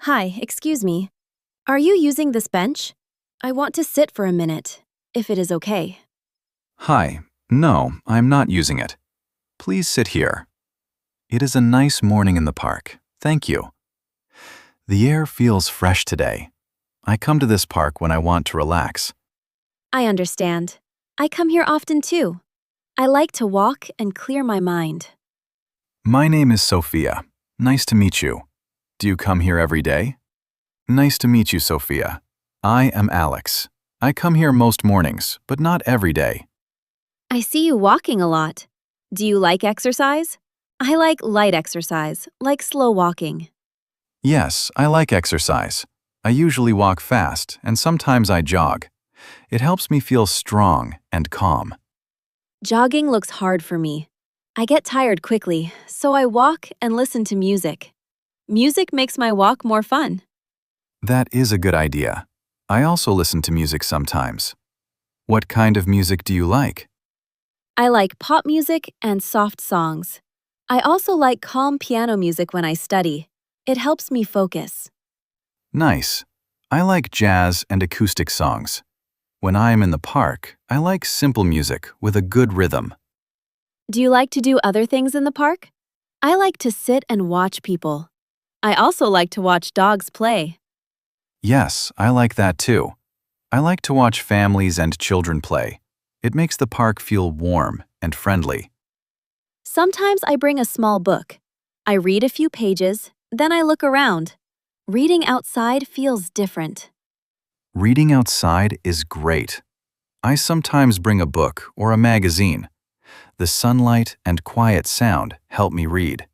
Hi, excuse me. Are you using this bench? I want to sit for a minute, if it is okay. Hi. No, I'm not using it. Please sit here. It is a nice morning in the park. Thank you. The air feels fresh today. I come to this park when I want to relax. I understand. I come here often too. I like to walk and clear my mind. My name is Sophia. Nice to meet you. Do you come here every day? Nice to meet you, Sophia. I am Alex. I come here most mornings, but not every day. I see you walking a lot. Do you like exercise? I like light exercise, like slow walking. Yes, I like exercise. I usually walk fast, and sometimes I jog. It helps me feel strong and calm. Jogging looks hard for me. I get tired quickly, so I walk and listen to music. Music makes my walk more fun. That is a good idea. I also listen to music sometimes. What kind of music do you like? I like pop music and soft songs. I also like calm piano music when I study. It helps me focus. Nice. I like jazz and acoustic songs. When I am in the park, I like simple music with a good rhythm. Do you like to do other things in the park? I like to sit and watch people. I also like to watch dogs play. Yes, I like that too. I like to watch families and children play. It makes the park feel warm and friendly. Sometimes I bring a small book. I read a few pages, then I look around. Reading outside feels different. Reading outside is great. I sometimes bring a book or a magazine. The sunlight and quiet sound help me read.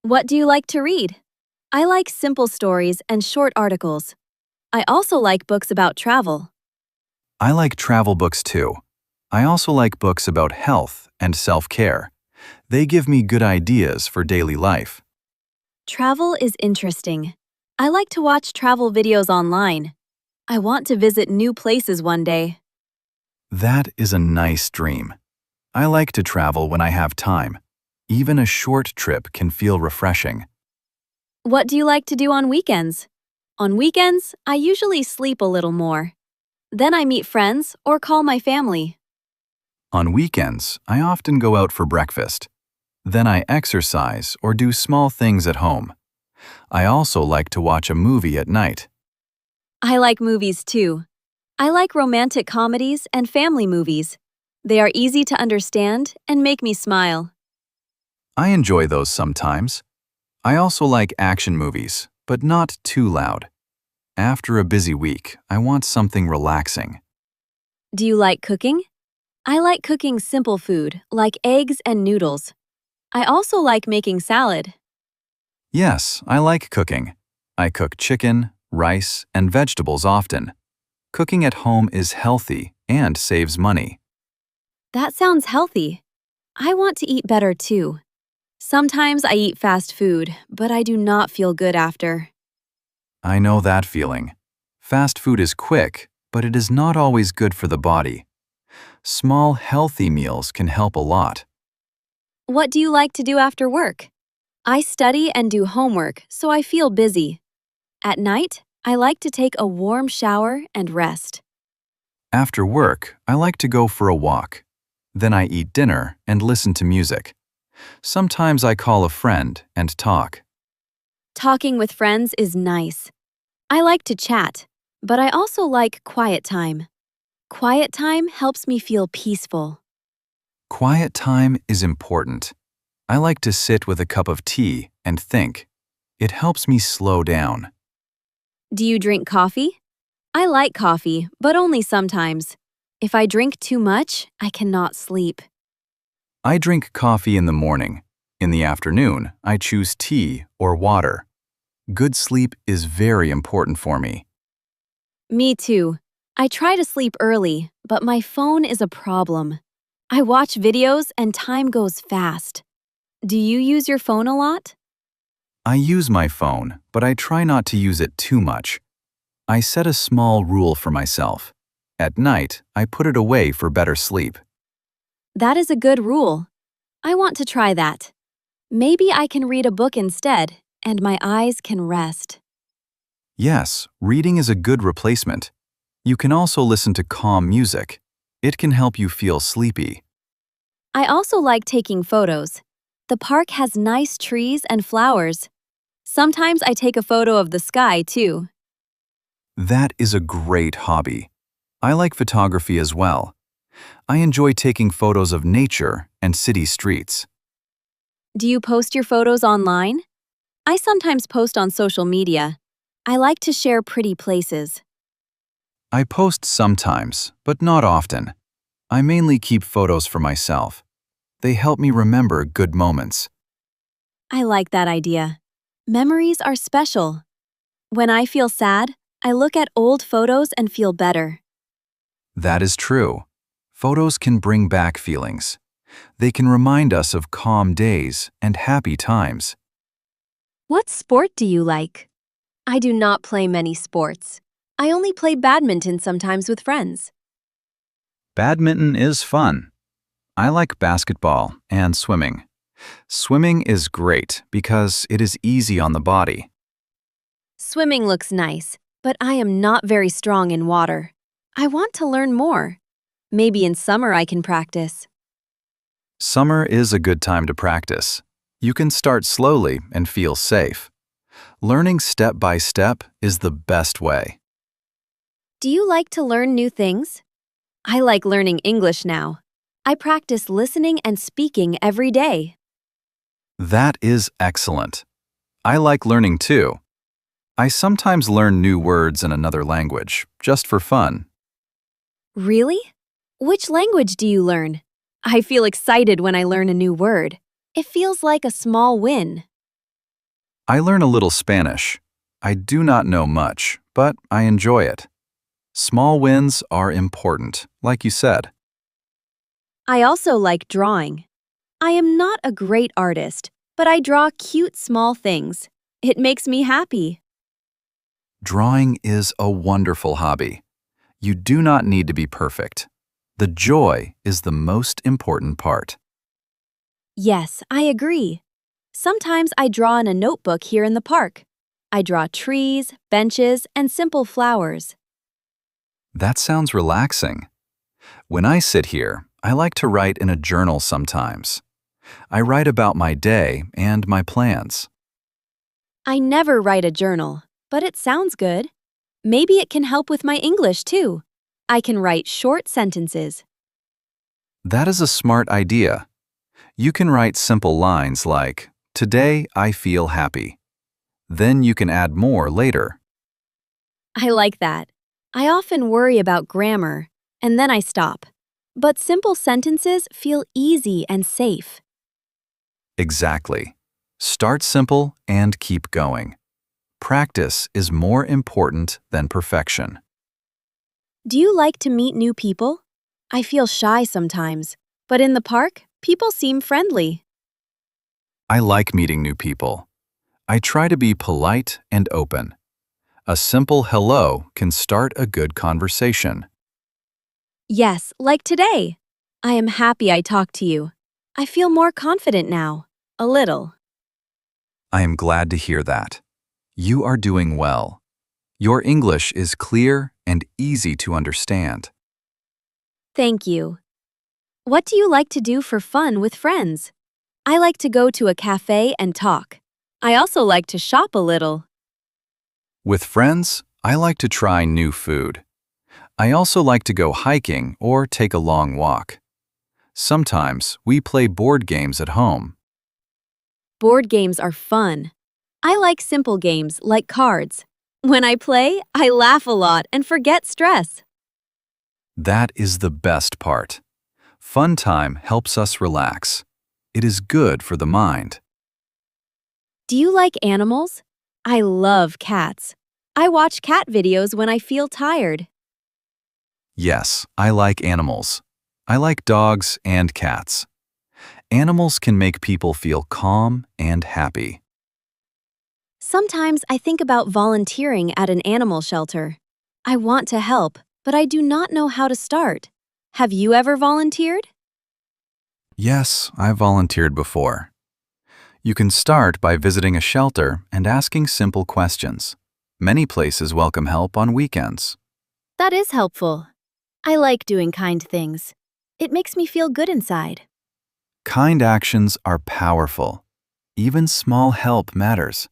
What do you like to read? I like simple stories and short articles. I also like books about travel. I like travel books too. I also like books about health and self-care. They give me good ideas for daily life. Travel is interesting. I like to watch travel videos online. I want to visit new places one day. That is a nice dream. I like to travel when I have time. Even a short trip can feel refreshing. What do you like to do on weekends? On weekends, I usually sleep a little more. Then I meet friends or call my family. On weekends, I often go out for breakfast. Then I exercise or do small things at home. I also like to watch a movie at night. I like movies too. I like romantic comedies and family movies. They are easy to understand and make me smile. I enjoy those sometimes. I also like action movies, but not too loud. After a busy week, I want something relaxing. Do you like cooking? I like cooking simple food, like eggs and noodles. I also like making salad. Yes, I like cooking. I cook chicken, rice, and vegetables often. Cooking at home is healthy and saves money. That sounds healthy. I want to eat better too. Sometimes I eat fast food, but I do not feel good after. I know that feeling. Fast food is quick, but it is not always good for the body. Small, healthy meals can help a lot. What do you like to do after work? I study and do homework, so I feel busy. At night, I like to take a warm shower and rest. After work, I like to go for a walk. Then I eat dinner and listen to music. Sometimes I call a friend and talk. Talking with friends is nice. I like to chat, but I also like quiet time. Quiet time helps me feel peaceful. Quiet time is important. I like to sit with a cup of tea and think. It helps me slow down. Do you drink coffee? I like coffee, but only sometimes. If I drink too much, I cannot sleep. I drink coffee in the morning. In the afternoon, I choose tea or water. Good sleep is very important for me. Me too. I try to sleep early, but my phone is a problem. I watch videos and time goes fast. Do you use your phone a lot? I use my phone, but I try not to use it too much. I set a small rule for myself. At night, I put it away for better sleep. That is a good rule. I want to try that. Maybe I can read a book instead, and my eyes can rest. Yes, reading is a good replacement. You can also listen to calm music. It can help you feel sleepy. I also like taking photos. The park has nice trees and flowers. Sometimes I take a photo of the sky, too. That is a great hobby. I like photography as well. I enjoy taking photos of nature and city streets. Do you post your photos online? I sometimes post on social media. I like to share pretty places. I post sometimes, but not often. I mainly keep photos for myself. They help me remember good moments. I like that idea. Memories are special. When I feel sad, I look at old photos and feel better. That is true. Photos can bring back feelings. They can remind us of calm days and happy times. What sport do you like? I do not play many sports. I only play badminton sometimes with friends. Badminton is fun. I like basketball and swimming. Swimming is great because it is easy on the body. Swimming looks nice, but I am not very strong in water. I want to learn more. Maybe in summer I can practice. Summer is a good time to practice. You can start slowly and feel safe. Learning step by step is the best way. Do you like to learn new things? I like learning English now. I practice listening and speaking every day. That is excellent. I like learning too. I sometimes learn new words in another language, just for fun. Really? Which language do you learn? I feel excited when I learn a new word. It feels like a small win. I learn a little Spanish. I do not know much, but I enjoy it. Small wins are important, like you said. I also like drawing. I am not a great artist, but I draw cute small things. It makes me happy. Drawing is a wonderful hobby. You do not need to be perfect. The joy is the most important part. Yes, I agree. Sometimes I draw in a notebook here in the park. I draw trees, benches, and simple flowers. That sounds relaxing. When I sit here, I like to write in a journal sometimes. I write about my day and my plans. I never write a journal, but it sounds good. Maybe it can help with my English too. I can write short sentences. That is a smart idea. You can write simple lines like, "Today I feel happy." Then you can add more later. I like that. I often worry about grammar, and then I stop. But simple sentences feel easy and safe. Exactly. Start simple and keep going. Practice is more important than perfection. Do you like to meet new people? I feel shy sometimes, but in the park, people seem friendly. I like meeting new people. I try to be polite and open. A simple hello can start a good conversation. Yes, like today. I am happy I talked to you. I feel more confident now. A little. I am glad to hear that. You are doing well. Your English is clear and easy to understand. Thank you. What do you like to do for fun with friends? I like to go to a cafe and talk. I also like to shop a little. With friends, I like to try new food. I also like to go hiking or take a long walk. Sometimes we play board games at home. Board games are fun. I like simple games like cards. When I play, I laugh a lot and forget stress. That is the best part. Fun time helps us relax. It is good for the mind. Do you like animals? I love cats. I watch cat videos when I feel tired. Yes, I like animals. I like dogs and cats. Animals can make people feel calm and happy. Sometimes I think about volunteering at an animal shelter. I want to help, but I do not know how to start. Have you ever volunteered? Yes, I volunteered before. You can start by visiting a shelter and asking simple questions. Many places welcome help on weekends. That is helpful. I like doing kind things. It makes me feel good inside. Kind actions are powerful. Even small help matters.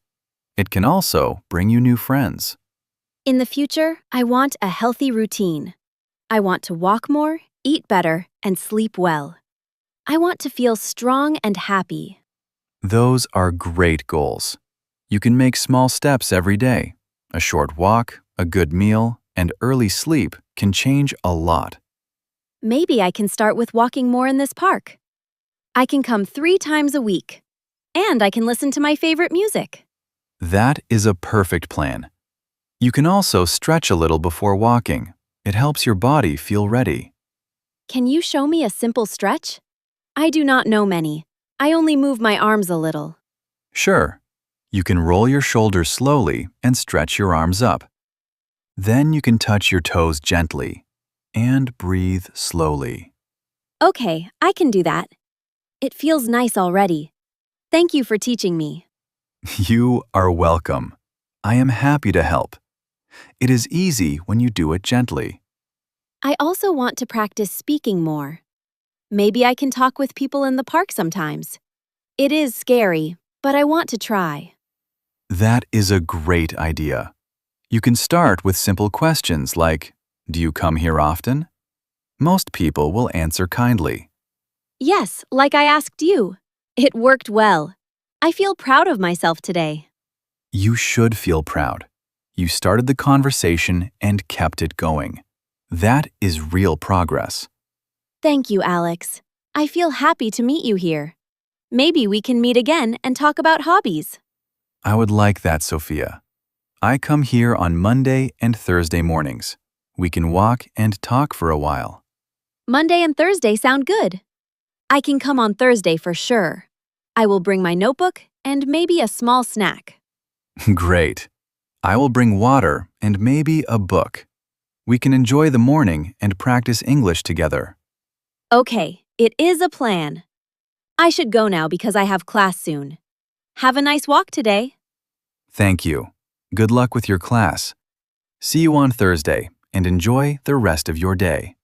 It can also bring you new friends. In the future, I want a healthy routine. I want to walk more, eat better, and sleep well. I want to feel strong and happy. Those are great goals. You can make small steps every day. A short walk, a good meal, and early sleep can change a lot. Maybe I can start with walking more in this park. I can come 3 times a week. And I can listen to my favorite music. That is a perfect plan. You can also stretch a little before walking. It helps your body feel ready. Can you show me a simple stretch? I do not know many. I only move my arms a little. Sure, you can roll your shoulders slowly and stretch your arms up. Then you can touch your toes gently and breathe slowly. Okay, I can do that. It feels nice already. Thank you for teaching me. You are welcome. I am happy to help. It is easy when you do it gently. I also want to practice speaking more. Maybe I can talk with people in the park sometimes. It is scary, but I want to try. That is a great idea. You can start with simple questions like, "Do you come here often?" Most people will answer kindly. Yes, like I asked you. It worked well. I feel proud of myself today. You should feel proud. You started the conversation and kept it going. That is real progress. Thank you, Alex. I feel happy to meet you here. Maybe we can meet again and talk about hobbies. I would like that, Sophia. I come here on Monday and Thursday mornings. We can walk and talk for a while. Monday and Thursday sound good. I can come on Thursday for sure. I will bring my notebook and maybe a small snack. Great. I will bring water and maybe a book. We can enjoy the morning and practice English together. Okay, it is a plan. I should go now because I have class soon. Have a nice walk today. Thank you. Good luck with your class. See you on Thursday and enjoy the rest of your day.